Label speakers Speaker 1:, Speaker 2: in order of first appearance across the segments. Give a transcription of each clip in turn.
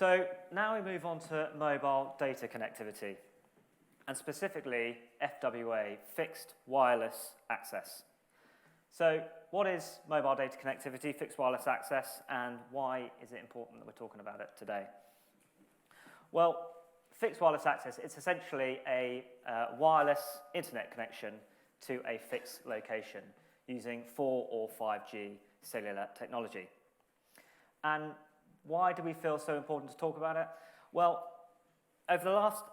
Speaker 1: So now we move on to mobile data connectivity, and specifically FWA, fixed wireless access. So what is mobile data connectivity, fixed wireless access, and why is it important that we're talking about it today? Well, fixed wireless access, it's essentially a wireless internet connection to a fixed location using 4 or 5G cellular technology. And why do we feel so important to talk about it? Well, over the last,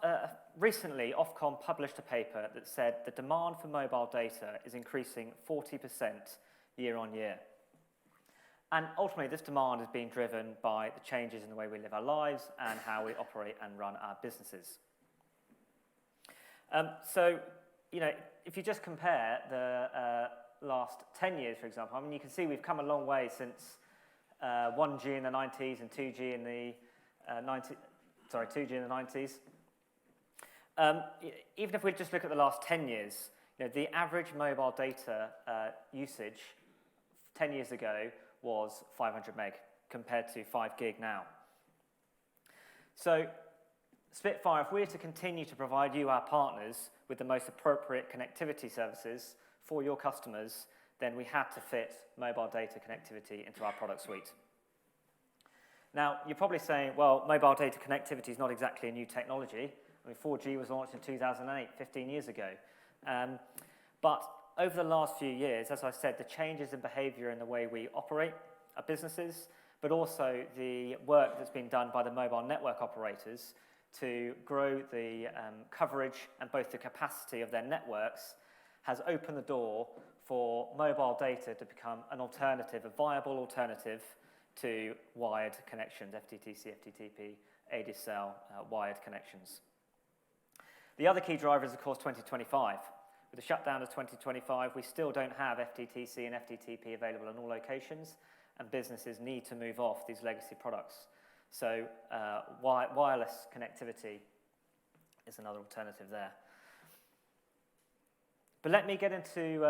Speaker 1: recently, Ofcom published a paper that said the demand for mobile data is increasing 40% year on year. And ultimately, this demand is being driven by the changes in the way we live our lives and how we operate and run our businesses. So, you know, if you just compare the last 10 years, for example, I mean, you can see we've come a long way since 1G in the 90s and 2G in the 2G in the 90s. Even if we just look at the last 10 years, you know, the average mobile data usage 10 years ago was 500 meg compared to 5 gig now. So Spitfire, if we are to continue to provide you, our partners, with the most appropriate connectivity services for your customers, then we had to fit mobile data connectivity into our product suite. Now, you're probably saying, well, mobile data connectivity is not exactly a new technology. I mean, 4G was launched in 2008, 15 years ago. But over the last few years, as I said, the changes in behavior in the way we operate our businesses, but also the work that's been done by the mobile network operators to grow the coverage and both the capacity of their networks has opened the door for mobile data to become an alternative, a viable alternative to wired connections, FTTC, FTTP, ADSL, wired connections. The other key driver is, of course, 2025. With the shutdown of 2025, we still don't have FTTC and FTTP available in all locations, and businesses need to move off these legacy products. So wireless connectivity is another alternative there. But let me get into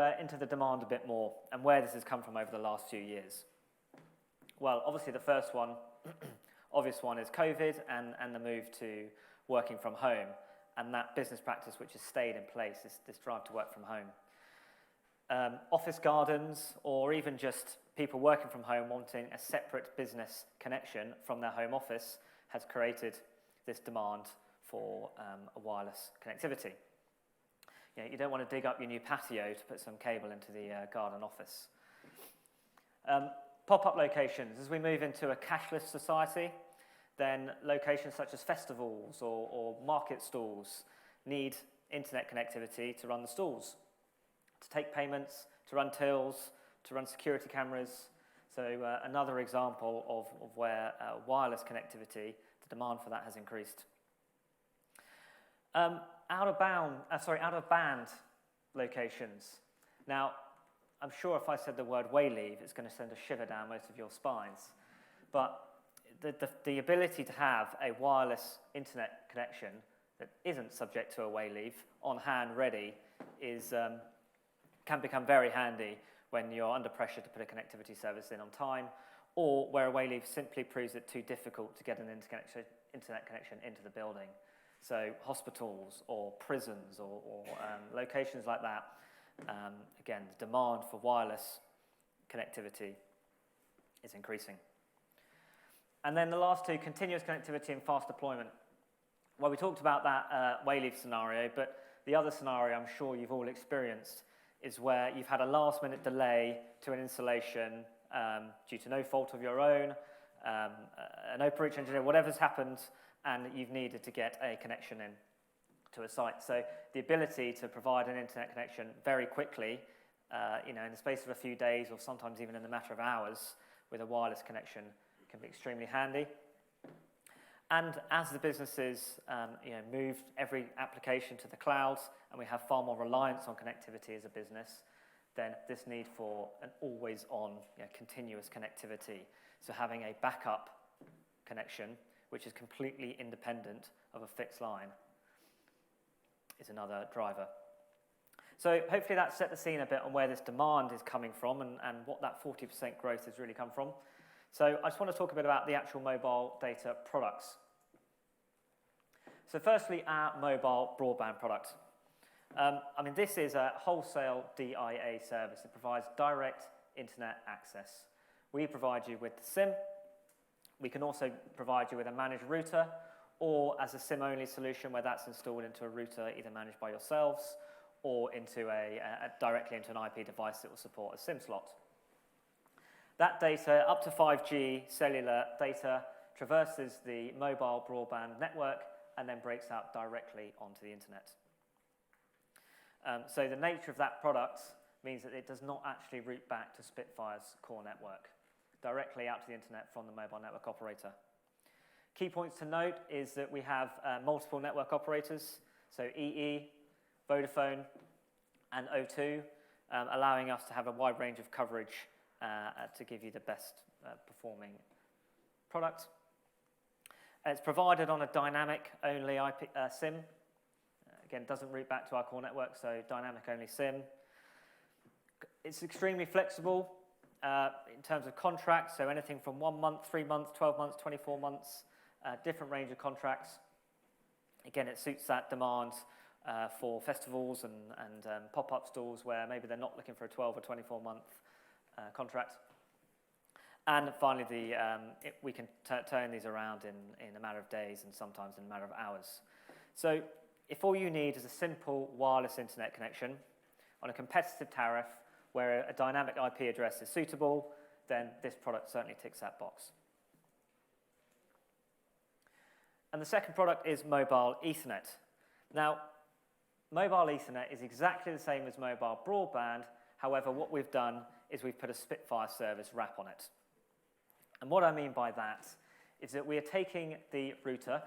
Speaker 1: the demand a bit more and where this has come from over the last few years. Well, obviously the first one, obvious one, is COVID and the move to working from home, and that business practice which has stayed in place, this drive to work from home. Office gardens, or even just people working from home wanting a separate business connection from their home office, has created this demand for a wireless connectivity. You know, you don't want to dig up your new patio to put some cable into the garden office. Pop-up locations. As we move into a cashless society, then locations such as festivals or market stalls need internet connectivity to run the stalls, to take payments, to run tills, to run security cameras. So another example of where wireless connectivity, the demand for that has increased. Out of band locations. Now, I'm sure if I said the word wayleave, it's going to send a shiver down most of your spines. But the ability to have a wireless internet connection that isn't subject to a wayleave on hand ready can become very handy when you're under pressure to put a connectivity service in on time, or where a wayleave simply proves it too difficult to get an internet connection into the building. So hospitals or prisons or locations like that, again, the demand for wireless connectivity is increasing. And then the last two, continuous connectivity and fast deployment. Well, we talked about that wayleave scenario, but the other scenario I'm sure you've all experienced is where you've had a last-minute delay to an installation due to no fault of your own, an open-reach engineer, whatever's happened, and you've needed to get a connection in to a site. So the ability to provide an internet connection very quickly, in the space of a few days or sometimes even in the matter of hours with a wireless connection can be extremely handy. And as the businesses move every application to the cloud and we have far more reliance on connectivity as a business, then this need for an always-on continuous connectivity. So having a backup connection which is completely independent of a fixed line is another driver. So hopefully that set the scene a bit on where this demand is coming from and what that 40% growth has really come from. So I just want to talk a bit about the actual mobile data products. So firstly, our mobile broadband product. This is a wholesale DIA service. It provides direct internet access. We provide you with the SIM. We can also provide you with a managed router, or as a SIM-only solution where that's installed into a router either managed by yourselves or into directly into an IP device that will support a SIM slot. That data, up to 5G cellular data, traverses the mobile broadband network and then breaks out directly onto the internet. So the nature of that product means that it does not actually route back to Spitfire's core network, directly out to the internet from the mobile network operator. Key points to note is that we have multiple network operators, so EE, Vodafone, and O2, allowing us to have a wide range of coverage to give you the best performing product. It's provided on a dynamic-only SIM. Again, doesn't route back to our core network, so dynamic-only SIM. It's extremely flexible in terms of contracts, so anything from 1 month, 3 months, 12 months, 24 months, different range of contracts. Again, it suits that demand for festivals and pop-up stores where maybe they're not looking for a 12 or 24-month contract. And finally, we can turn these around in a matter of days and sometimes in a matter of hours. So if all you need is a simple wireless internet connection on a competitive tariff where a dynamic IP address is suitable, then this product certainly ticks that box. And the second product is mobile Ethernet. Now, mobile Ethernet is exactly the same as mobile broadband. However, what we've done is we've put a Spitfire service wrap on it. And what I mean by that is that we are taking the router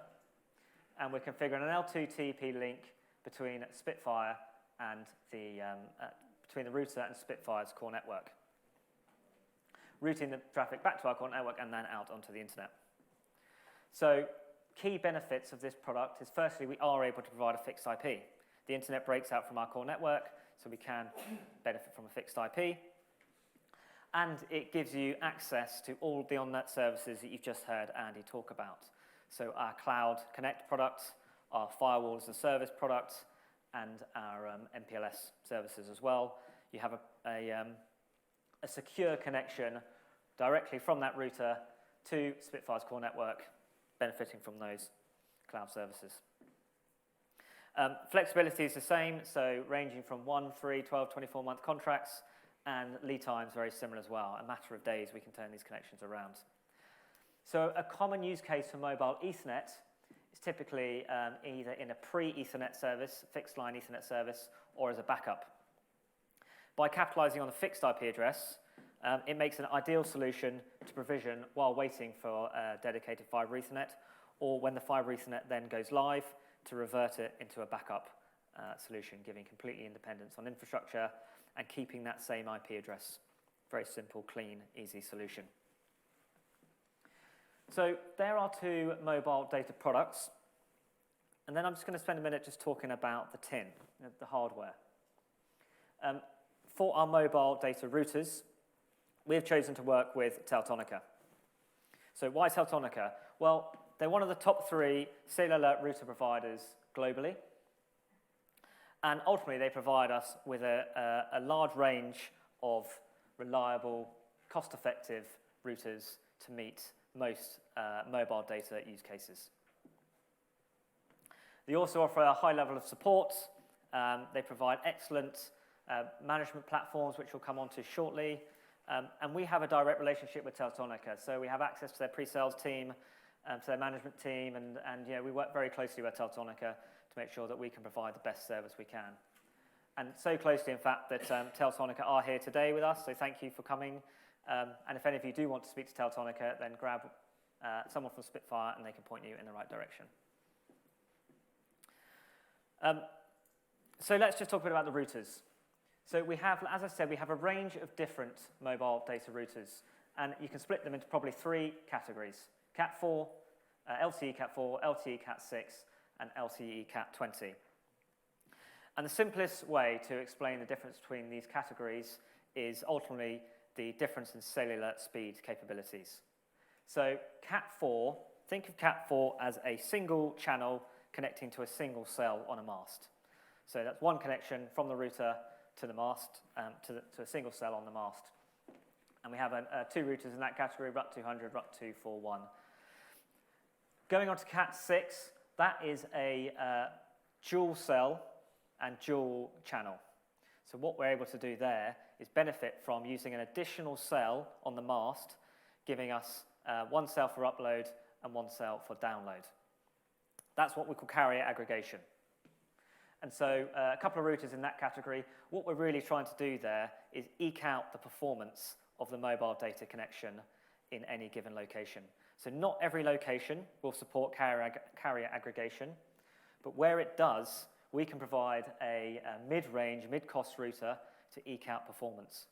Speaker 1: and we're configuring an L2TP link between Spitfire and between the router and Spitfire's core network, routing the traffic back to our core network and then out onto the internet. So key benefits of this product is firstly we are able to provide a fixed IP. The internet breaks out from our core network, so we can benefit from a fixed IP. And it gives you access to all the on-net services that you've just heard Andy talk about. So our Cloud Connect product, our Firewall as a Service product, and our MPLS services as well. You have a secure connection directly from that router to Spitfire's core network, benefiting from those cloud services. Flexibility is the same, so ranging from 1, 3, 12, 24-month contracts, and lead times very similar as well. A matter of days, we can turn these connections around. So a common use case for mobile Ethernet is typically either in a pre-Ethernet service, fixed line Ethernet service, or as a backup. By capitalizing on a fixed IP address, it makes an ideal solution to provision while waiting for a dedicated fiber Ethernet, or when the fiber Ethernet then goes live, to revert it into a backup solution, giving completely independence on infrastructure and keeping that same IP address. Very simple, clean, easy solution. So there are two mobile data products. And then I'm just going to spend a minute just talking about the tin, the hardware. For our mobile data routers, we've chosen to work with Teltonika. So why Teltonika? Well, they're one of the top 3 cellular router providers globally. And ultimately, they provide us with a large range of reliable, cost-effective routers to meet most mobile data use cases. They also offer a high level of support. They provide excellent management platforms, which we'll come on to shortly. And we have a direct relationship with Teltonika. So we have access to their pre-sales team, to their management team, and we work very closely with Teltonika to make sure that we can provide the best service we can. And so closely, in fact, that Teltonika are here today with us, so thank you for coming. And if any of you do want to speak to Teltonika, then grab someone from Spitfire and they can point you in the right direction. So let's just talk a bit about the routers. So we have, as I said, we have a range of different mobile data routers, and you can split them into probably 3 categories: Cat4, LTE Cat4, LTE Cat6, and LTE Cat20. And the simplest way to explain the difference between these categories is ultimately the difference in cellular speed capabilities. So Cat4, think of Cat4 as a single channel connecting to a single cell on a mast. So that's one connection from the router to the mast, to a single cell on the mast. And we have two routers in that category, RUT200, RUT241. Going on to Cat6, that is a dual cell and dual channel. So what we're able to do there is benefit from using an additional cell on the mast, giving us one cell for upload and one cell for download. That's what we call carrier aggregation. And so a couple of routers in that category, what we're really trying to do there is eke out the performance of the mobile data connection in any given location. So not every location will support carrier aggregation, but where it does, we can provide a mid-range, mid-cost router to eke out performance.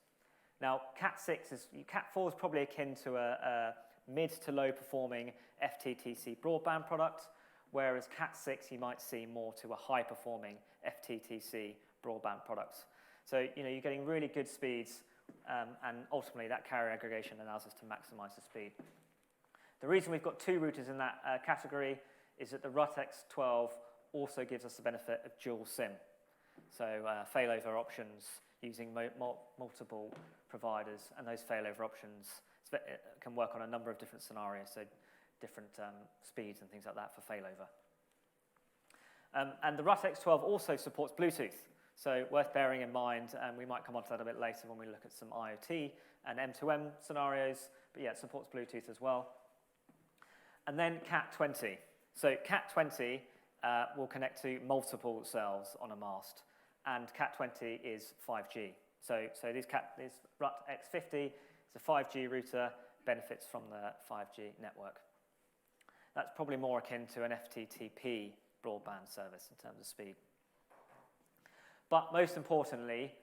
Speaker 1: Now, Cat4 is probably akin to a mid to low performing FTTC broadband product, whereas Cat6 you might see more to a high performing FTTC broadband product. So you're getting really good speeds, and ultimately that carrier aggregation allows us to maximize the speed. The reason we've got two routers in that category is that the RUT-X12 also gives us the benefit of dual SIM. So failover options using multiple providers, and those failover options can work on a number of different scenarios, so different speeds and things like that for failover. And the RUT-X12 also supports Bluetooth, so worth bearing in mind, and we might come on to that a bit later when we look at some IoT and M2M scenarios, but yeah, it supports Bluetooth as well. And then Cat20. So Cat20 will connect to multiple cells on a mast, and Cat20 is 5G. So this RUT-X50 is a 5G router, benefits from the 5G network. That's probably more akin to an FTTP broadband service in terms of speed. But most importantly,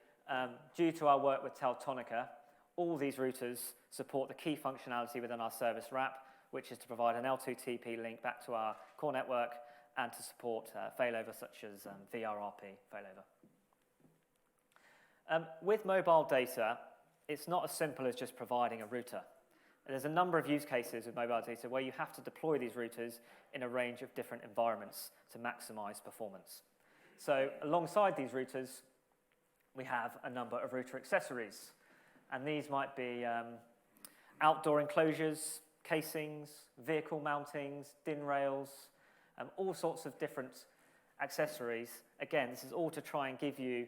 Speaker 1: due to our work with Teltonika, all these routers support the key functionality within our service wrap, which is to provide an L2TP link back to our core network and to support failover such as VRRP failover. With mobile data, it's not as simple as just providing a router. There's a number of use cases with mobile data where you have to deploy these routers in a range of different environments to maximize performance. So alongside these routers, we have a number of router accessories. And these might be outdoor enclosures, casings, vehicle mountings, DIN rails, all sorts of different accessories. Again, this is all to try and give you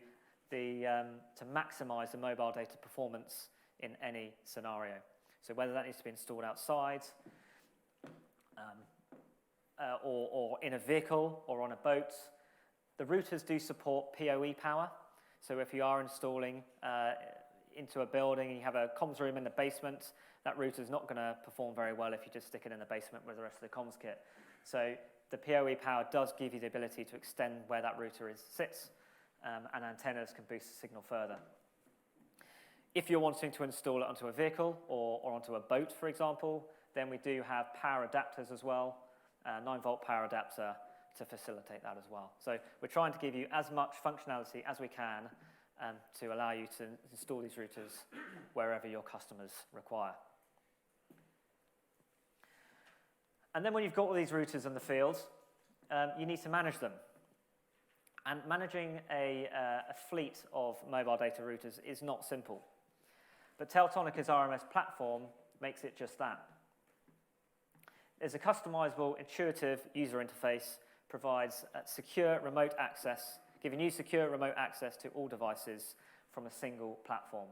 Speaker 1: to maximize the mobile data performance in any scenario. So whether that needs to be installed outside, or in a vehicle or on a boat, the routers do support PoE power. So if you are installing into a building and you have a comms room in the basement, that router is not going to perform very well if you just stick it in the basement with the rest of the comms kit. So the PoE power does give you the ability to extend where that router sits, and antennas can boost the signal further. If you're wanting to install it onto a vehicle or onto a boat, for example, then we do have power adapters as well, 9-volt power adapter to facilitate that as well. So we're trying to give you as much functionality as we can to allow you to install these routers wherever your customers require. And then when you've got all these routers in the field, you need to manage them. And managing a fleet of mobile data routers is not simple. But Teltonika's RMS platform makes it just that. There's a customizable, intuitive user interface, provides secure remote access, giving you secure remote access to all devices from a single platform,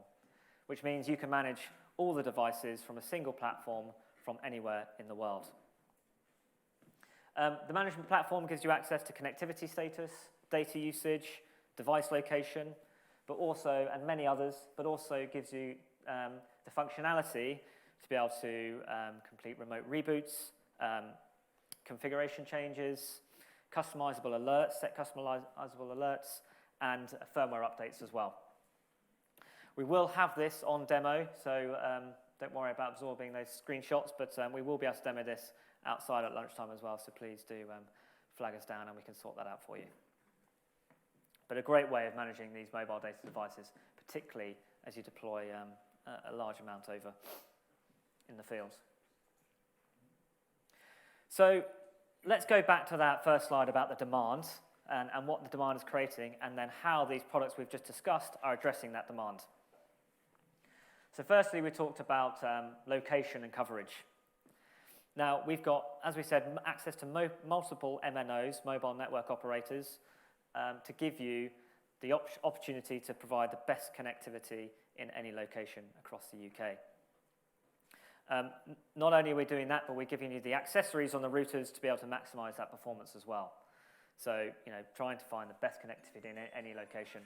Speaker 1: which means you can manage all the devices from a single platform from anywhere in the world. The management platform gives you access to connectivity status, data usage, device location, but also, and many others, but also gives you the functionality to be able to complete remote reboots, configuration changes, customizable alerts, set customizable alerts, and firmware updates as well. We will have this on demo, so don't worry about absorbing those screenshots, but we will be able to demo this outside at lunchtime as well, so please do flag us down and we can sort that out for you. But a great way of managing these mobile data devices, particularly as you deploy a large amount over in the field. So let's go back to that first slide about the demand and what the demand is creating, and then how these products we've just discussed are addressing that demand. So firstly, we talked about location and coverage. Now, we've got, as we said, access to multiple MNOs, mobile network operators, to give you the opportunity to provide the best connectivity in any location across the UK. Not only are we doing that, but we're giving you the accessories on the routers to be able to maximize that performance as well. So, trying to find the best connectivity in any location.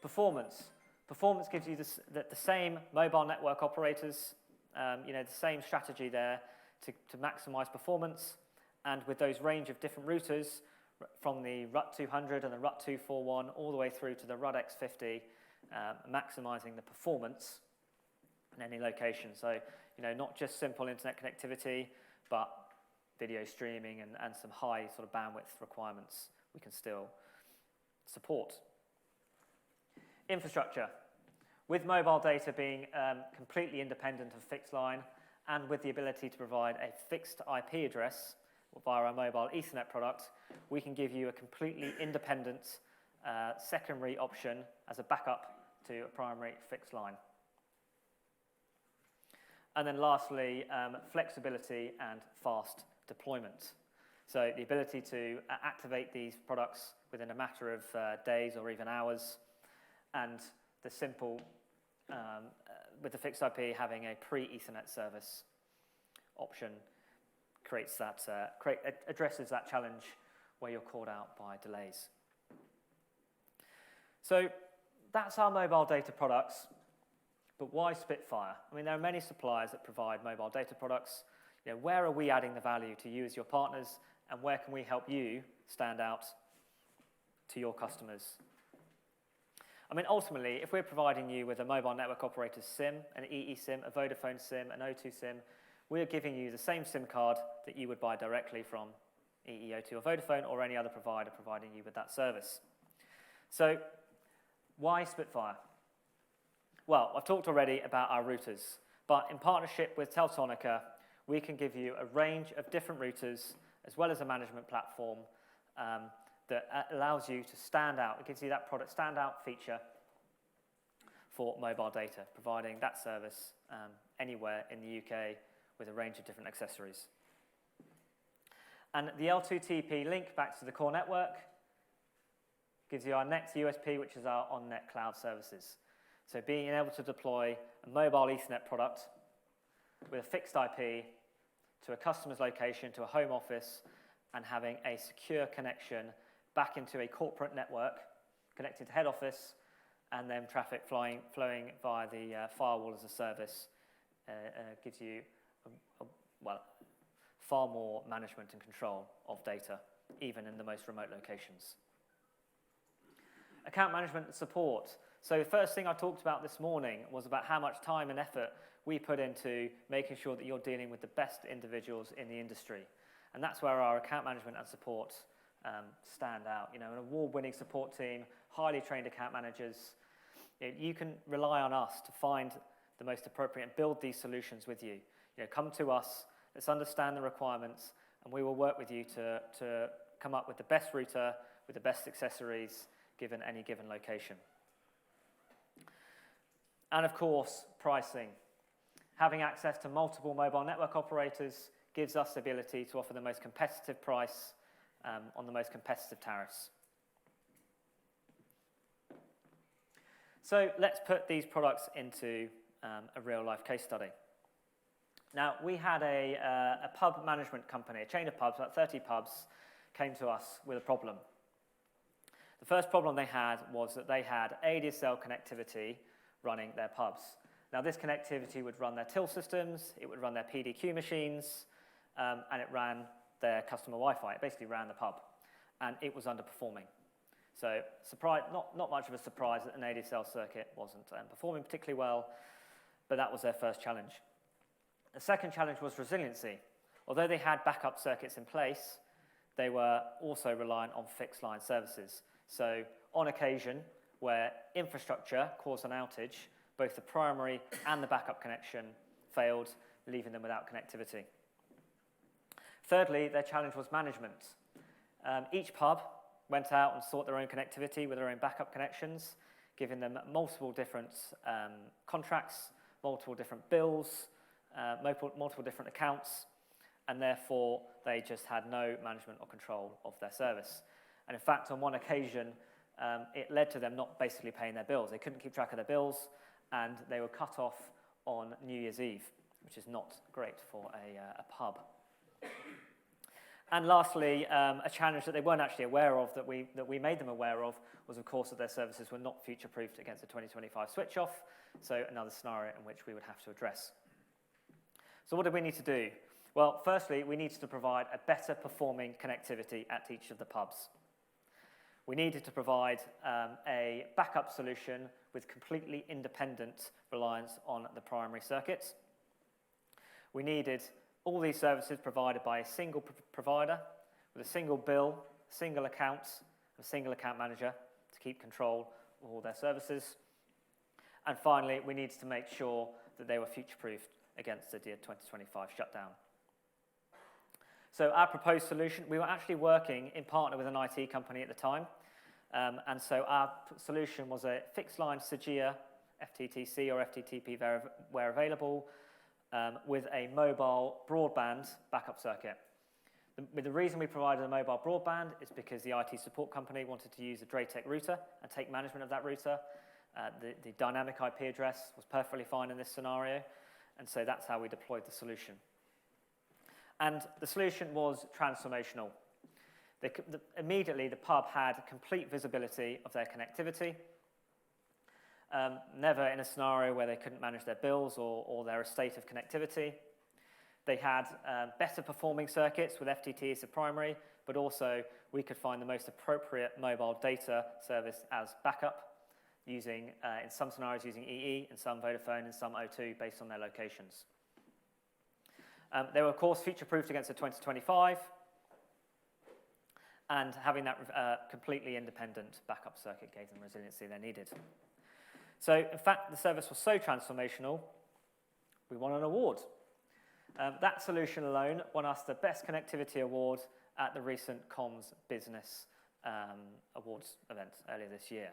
Speaker 1: Performance. Performance gives you the same mobile network operators, the same strategy there to maximize performance, and with those range of different routers from the RUT 200 and the RUT 241 all the way through to the RUT X50, maximizing the performance in any location. So, not just simple internet connectivity, but video streaming and some high sort of bandwidth requirements we can still support. Infrastructure. With mobile data being completely independent of fixed line, and with the ability to provide a fixed IP address via our mobile Ethernet product, we can give you a completely independent secondary option as a backup to a primary fixed line. And then lastly, flexibility and fast deployment. So the ability to activate these products within a matter of days or even hours, and the simple, with the fixed IP having a pre-Ethernet service option, addresses that challenge where you're caught out by delays. So that's our mobile data products. But why Spitfire? I mean, there are many suppliers that provide mobile data products. Where are we adding the value to you as your partners, and where can we help you stand out to your customers? I mean, ultimately, if we're providing you with a mobile network operator's SIM, an EE SIM, a Vodafone SIM, an O2 SIM, we're giving you the same SIM card that you would buy directly from EE, O2 or Vodafone, or any other provider providing you with that service. So why Spitfire? Well, I've talked already about our routers, but in partnership with Teltonica, we can give you a range of different routers, as well as a management platform that allows you to stand out. It gives you that product standout feature for mobile data, providing that service anywhere in the UK with a range of different accessories. And the L2TP link back to the core network gives you our next USP, which is our on-net cloud services. So being able to deploy a mobile Ethernet product with a fixed IP to a customer's location, to a home office, and having a secure connection back into a corporate network connected to head office, and then traffic flowing via the firewall as a service gives you far more management and control of data, even in the most remote locations. Account management and support. So the first thing I talked about this morning was about how much time and effort we put into making sure that you're dealing with the best individuals in the industry. And that's where our account management and support stand out. An award-winning support team, highly trained account managers. You can rely on us to find the most appropriate and build these solutions with you. Come to us, let's understand the requirements, and we will work with you to come up with the best router with the best accessories given any given location. And of course, pricing. Having access to multiple mobile network operators gives us the ability to offer the most competitive price on the most competitive tariffs. So let's put these products into a real-life case study. Now, we had a pub management company, a chain of pubs, about 30 pubs, came to us with a problem. The first problem they had was that they had ADSL connectivity running their pubs. Now, this connectivity would run their till systems, it would run their PDQ machines, and it ran their customer Wi-Fi. It basically ran the pub, and it was underperforming. So, not much of a surprise that an ADSL circuit wasn't performing particularly well, but that was their first challenge. The second challenge was resiliency. Although they had backup circuits in place, they were also reliant on fixed line services. So, on occasion, where infrastructure caused an outage, both the primary and the backup connection failed, leaving them without connectivity. Thirdly, their challenge was management. Each pub went out and sought their own connectivity with their own backup connections, giving them multiple different contracts, multiple different bills, multiple different accounts, and therefore they just had no management or control of their service. And in fact, on one occasion, it led to them not basically paying their bills. They couldn't keep track of their bills, and they were cut off on New Year's Eve, which is not great for a pub. And lastly, a challenge that they weren't actually aware of, that we made them aware of, was of course that their services were not future-proofed against the 2025 switch-off, so another scenario in which we would have to address. So what did we need to do? Well, firstly, we needed to provide a better performing connectivity at each of the pubs. We needed to provide a backup solution with completely independent reliance on the primary circuits. We needed all these services provided by a single provider with a single bill, single account, a single account manager to keep control of all their services. And finally, we needed to make sure that they were future-proofed against the 2025 shutdown. So our proposed solution, we were actually working in partner with an IT company at the time, and so our solution was a fixed-line SAGIA FTTC or FTTP where available, with a mobile broadband backup circuit. The reason we provided a mobile broadband is because the IT support company wanted to use a Draytech router and take management of that router. The dynamic IP address was perfectly fine in this scenario, and so that's how we deployed the solution. And the solution was transformational. Immediately, the pub had complete visibility of their connectivity, never in a scenario where they couldn't manage their bills or their estate of connectivity. They had better performing circuits with FTT as the primary, but also we could find the most appropriate mobile data service as backup, using, in some scenarios, using EE, in some Vodafone, and some O2, based on their locations. They were, of course, future-proofed against the 2025, and having that completely independent backup circuit gave them the resiliency they needed. So, in fact, the service was so transformational, we won an award. That solution alone won us the Best Connectivity Award at the recent Comms Business Awards event earlier this year.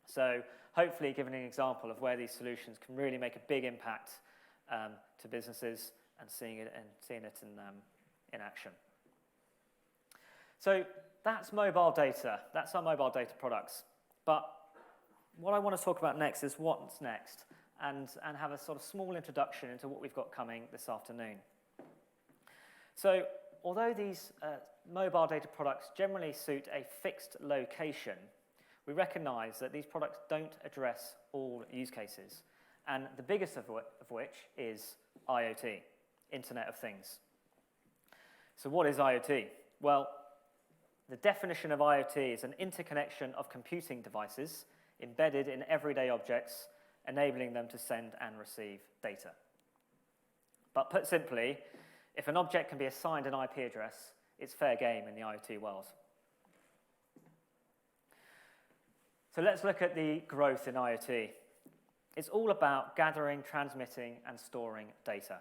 Speaker 1: So, hopefully, giving an example of where these solutions can really make a big impact to businesses and seeing it in action. So that's mobile data. That's our mobile data products. But what I want to talk about next is what's next, and have a sort of small introduction into what we've got coming this afternoon. So although these mobile data products generally suit a fixed location, we recognize that these products don't address all use cases, and the biggest of which is IoT, Internet of Things. So what is IoT? Well, the definition of IoT is an interconnection of computing devices embedded in everyday objects, enabling them to send and receive data. But put simply, if an object can be assigned an IP address, it's fair game in the IoT world. So let's look at the growth in IoT. It's all about gathering, transmitting, and storing data,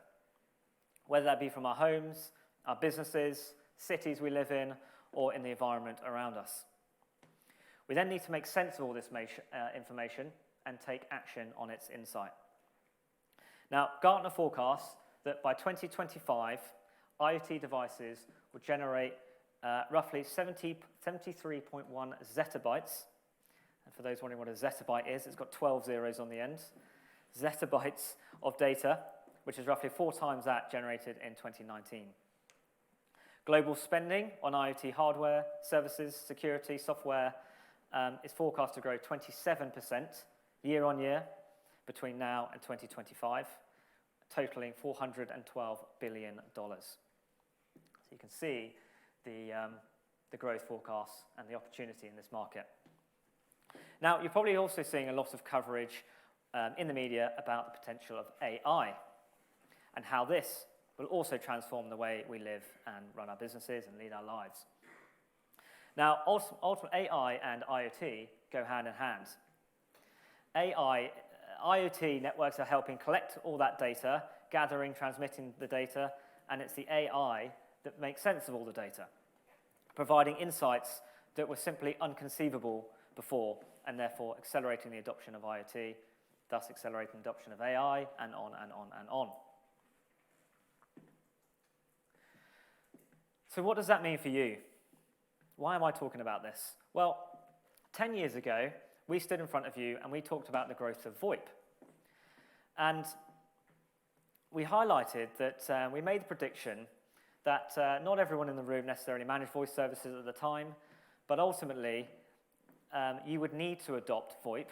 Speaker 1: whether that be from our homes, our businesses, cities we live in, or in the environment around us. We then need to make sense of all this information and take action on its insight. Now, Gartner forecasts that by 2025, IoT devices will generate roughly 73.1 zettabytes. And for those wondering what a zettabyte is, it's got 12 zeros on the end. Zettabytes of data, which is roughly 4 times that generated in 2019. Global spending on IoT hardware, services, security, software is forecast to grow 27% year on year between now and 2025, totaling $412 billion. So you can see the growth forecasts and the opportunity in this market. Now, you're probably also seeing a lot of coverage in the media about the potential of AI and how this will also transform the way we live and run our businesses and lead our lives. Now, ultimately, AI and IoT go hand in hand. IoT networks are helping collect all that data, gathering, transmitting the data, and it's the AI that make sense of all the data, providing insights that were simply unconceivable before, and therefore accelerating the adoption of IoT, thus accelerating the adoption of AI, and on and on and on. So what does that mean for you? Why am I talking about this? Well, 10 years ago, we stood in front of you and we talked about the growth of VoIP. And we highlighted that we made the prediction that not everyone in the room necessarily managed voice services at the time, but ultimately you would need to adopt VoIP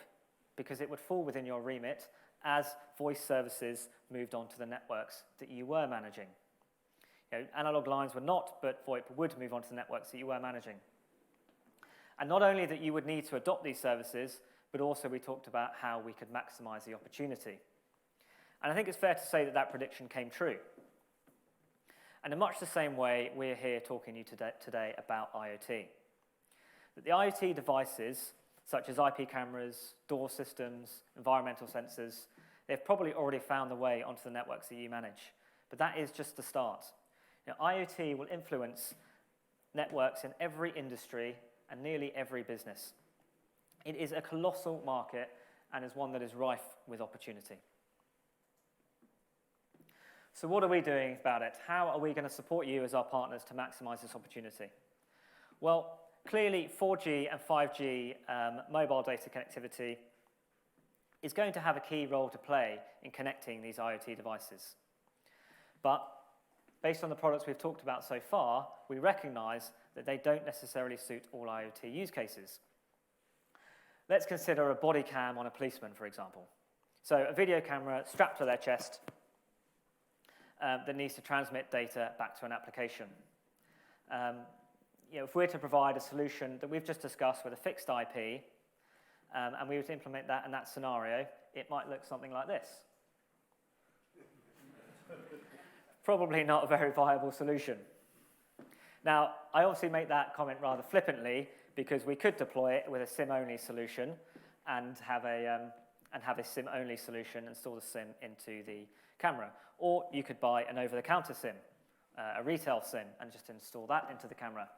Speaker 1: because it would fall within your remit as voice services moved on to the networks that you were managing. You know, analog lines were not, but VoIP would move on to the networks that you were managing. And not only that you would need to adopt these services, but also we talked about how we could maximize the opportunity. And I think it's fair to say that that prediction came true. And in much the same way, we're here talking to you today about IoT. That the IoT devices, such as IP cameras, door systems, environmental sensors, they've probably already found their way onto the networks that you manage. But that is just the start. Now, IoT will influence networks in every industry and nearly every business. It is a colossal market and is one that is rife with opportunity. So what are we doing about it? How are we going to support you as our partners to maximize this opportunity? Well, clearly 4G and 5G mobile data connectivity is going to have a key role to play in connecting these IoT devices. But based on the products we've talked about so far, we recognize that they don't necessarily suit all IoT use cases. Let's consider a body cam on a policeman, for example. So a video camera strapped to their chest that needs to transmit data back to an application. You know, if we're to provide a solution that we've just discussed with a fixed IP, and we were to implement that in that scenario, it might look something like this. Probably not a very viable solution. Now, I obviously make that comment rather flippantly because we could deploy it with a SIM-only solution and have a SIM-only solution, install the SIM into the camera. Or you could buy an over-the-counter SIM, a retail SIM, and just install that into the camera.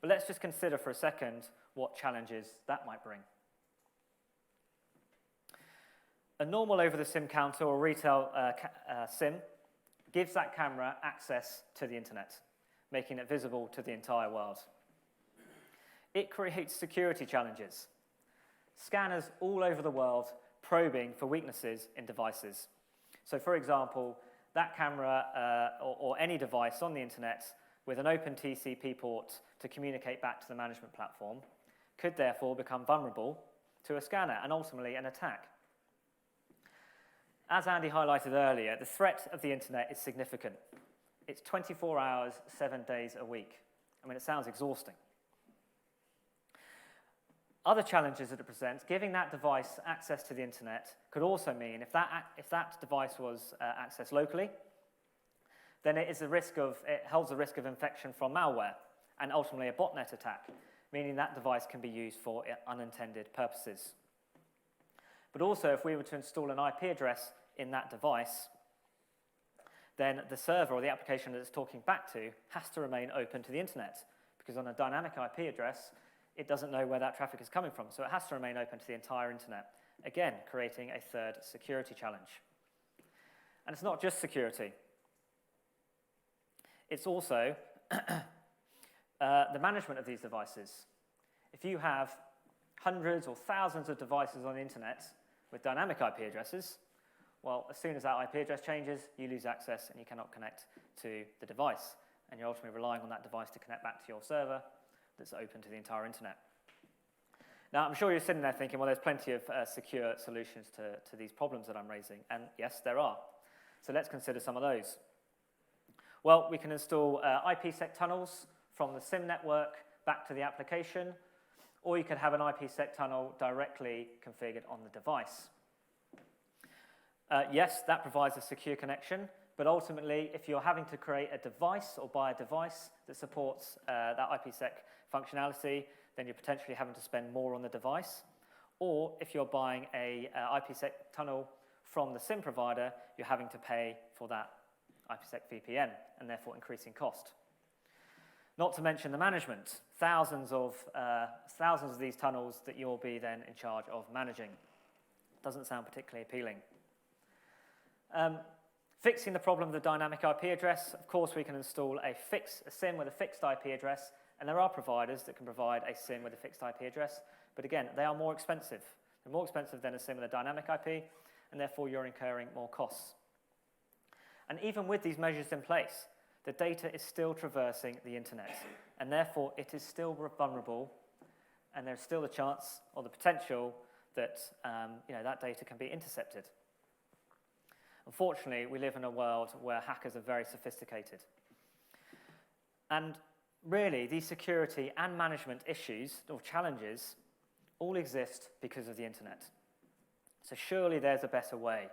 Speaker 1: But let's just consider for a second what challenges that might bring. A normal over-the-SIM counter or retail SIM gives that camera access to the internet, making it visible to the entire world. It creates security challenges. Scanners all over the world probing for weaknesses in devices. So for example, that camera or any device on the internet with an open TCP port to communicate back to the management platform could therefore become vulnerable to a scanner and ultimately an attack. As Andy highlighted earlier, the threat of the internet is significant. It's 24 hours, 7 days a week. I mean, it sounds exhausting. Other challenges that it presents, giving that device access to the internet could also mean if that device was accessed locally, then it holds the risk of infection from malware and ultimately a botnet attack, meaning that device can be used for unintended purposes. But also, if we were to install an IP address in that device, then the server or the application that it's talking back to has to remain open to the internet, because on a dynamic IP address, it doesn't know where that traffic is coming from, so it has to remain open to the entire internet, again, creating a third security challenge. And it's not just security. It's also the management of these devices. If you have hundreds or thousands of devices on the internet with dynamic IP addresses, well, as soon as that IP address changes, you lose access and you cannot connect to the device. And you're ultimately relying on that device to connect back to your server that's open to the entire internet. Now, I'm sure you're sitting there thinking, well, there's plenty of secure solutions to these problems that I'm raising. And yes, there are. So let's consider some of those. Well, we can install IPsec tunnels from the SIM network back to the application, or you could have an IPsec tunnel directly configured on the device. Yes, that provides a secure connection, but ultimately, if you're having to create a device or buy a device that supports that IPsec functionality, then you're potentially having to spend more on the device. Or if you're buying a IPsec tunnel from the SIM provider, you're having to pay for that IPsec VPN, and therefore increasing cost. Not to mention the management, thousands of these tunnels that you'll be then in charge of managing. Doesn't sound particularly appealing. Fixing the problem of the dynamic IP address, of course we can install a SIM with a fixed IP address, and there are providers that can provide a SIM with a fixed IP address, but again, they are more expensive. They're more expensive than a SIM with a dynamic IP, and therefore you're incurring more costs. And even with these measures in place, the data is still traversing the internet, and therefore it is still vulnerable, and there's still the chance or the potential that that data can be intercepted. Unfortunately, we live in a world where hackers are very sophisticated. And really, these security and management issues or challenges all exist because of the internet. So surely there's a better way.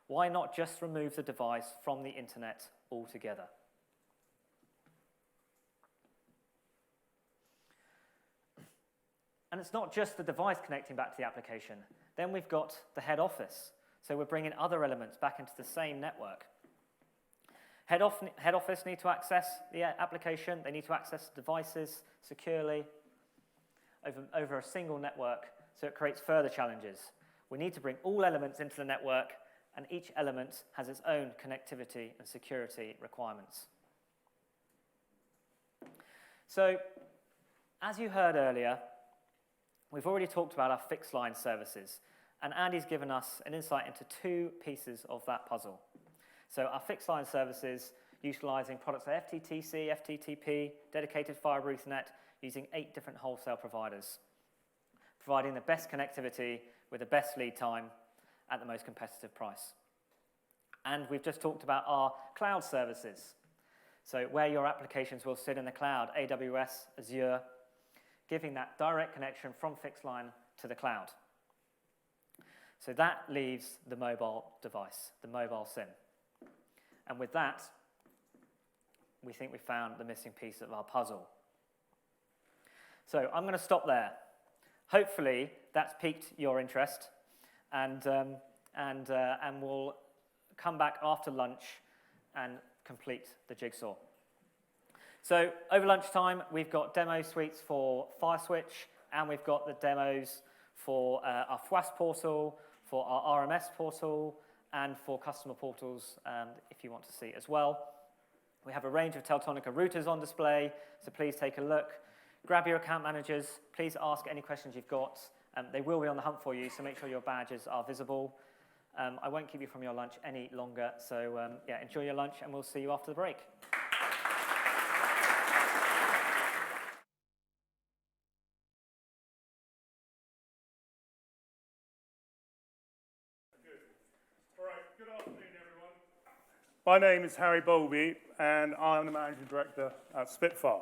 Speaker 1: Why not just remove the device from the internet altogether? And it's not just the device connecting back to the application. Then we've got the head office. So we're bringing other elements back into the same network. Head office need to access the application. They need to access devices securely over a single network, so it creates further challenges. We need to bring all elements into the network, and each element has its own connectivity and security requirements. So, as you heard earlier, we've already talked about our fixed line services, and Andy's given us an insight into two pieces of that puzzle. So our fixed line services, utilizing products like FTTC, FTTP, dedicated fiber Ethernet, using 8 different wholesale providers, providing the best connectivity with the best lead time at the most competitive price. And we've just talked about our cloud services. So where your applications will sit in the cloud, AWS, Azure, giving that direct connection from fixed line to the cloud. So that leaves the mobile device, the mobile SIM. And with that, we think we found the missing piece of our puzzle. So I'm going to stop there. Hopefully, that's piqued your interest, and we'll come back after lunch and complete the jigsaw. So over lunchtime, we've got demo suites for FireSwitch, and we've got the demos for our FWAS portal, for our RMS portal, and for customer portals, if you want to see as well. We have a range of Teltonica routers on display, so please take a look. Grab your account managers. Please ask any questions you've got. They will be on the hunt for you, so make sure your badges are visible. I won't keep you from your lunch any longer, so enjoy your lunch, and we'll see you after the break.
Speaker 2: My name is Harry Bowlby, and I'm the Managing Director at Spitfire.